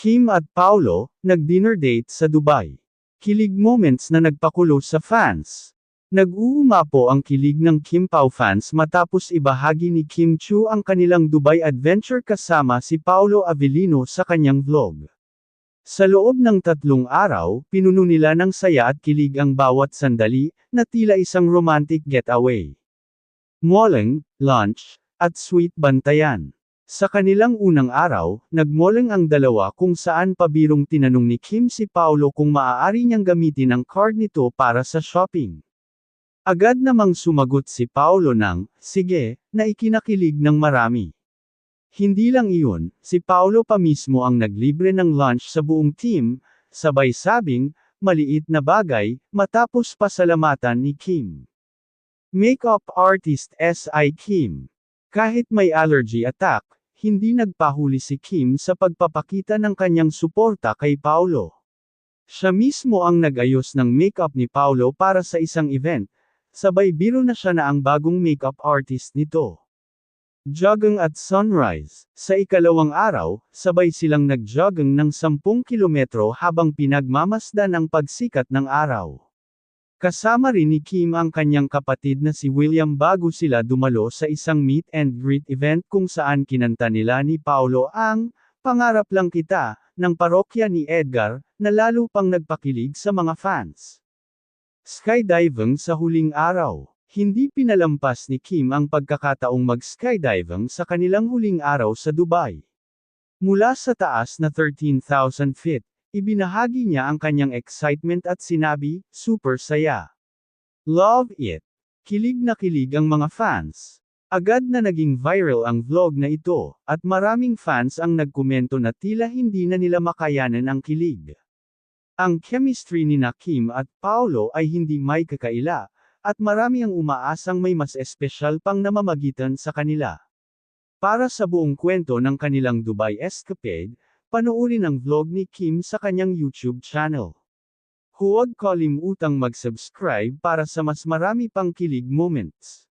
Kim at Paolo, nag-dinner date sa Dubai. Kilig moments na nagpakulo sa fans. Nag-uumapo ang kilig ng Kim Pao fans matapos ibahagi ni Kim Chiu ang kanilang Dubai adventure kasama si Paolo Avellino sa kanyang vlog. Sa loob ng 3 araw, pinuno nila ng saya at kilig ang bawat sandali, na tila isang romantic getaway. Malling, lunch, at sweet bantayan. Sa kanilang unang araw, nagmoleng ang dalawa kung saan pabirong tinanong ni Kim si Paolo kung maaari niyang gamitin ang card nito para sa shopping. Agad namang sumagot si Paolo ng, sige, na ikinakilig ng marami. Hindi lang iyon, si Paolo pa mismo ang naglibre ng lunch sa buong team, sabay sabing, maliit na bagay, matapos pasalamatan ni Kim. Makeup artist S.I. Kim. Kahit may allergy attack, hindi nagpahuli si Kim sa pagpapakita ng kanyang suporta kay Paolo. Siya mismo ang nag-ayos ng makeup ni Paolo para sa isang event, sabay biro na siya na ang bagong makeup artist nito. Jogging at sunrise. Sa ikalawang araw, sabay silang nag-jogging ng 10 kilometro habang pinagmamasdan ang pagsikat ng araw. Kasama rin ni Kim ang kanyang kapatid na si William bago sila dumalo sa isang meet and greet event kung saan kinanta nila ni Paolo ang "Pangarap Lang Kita" ng parokya ni Edgar, na lalo pang nagpakilig sa mga fans. Skydiving sa huling araw. Hindi pinalampas ni Kim ang pagkakataong mag-skydiving sa kanilang huling araw sa Dubai. Mula sa taas na 13,000 feet, ibinahagi niya ang kanyang excitement at sinabi, super saya. Love it. Kilig na kilig ang mga fans. Agad na naging viral ang vlog na ito, at maraming fans ang nagkomento na tila hindi na nila makayanan ang kilig. Ang chemistry ni Kim at Paolo ay hindi may kakaila, at marami ang umaasang may mas espesyal pang namamagitan sa kanila. Para sa buong kwento ng kanilang Dubai escapade, panoorin ang vlog ni Kim sa kanyang YouTube channel. Huwag kalimutang mag-subscribe para sa mas marami pang kilig moments.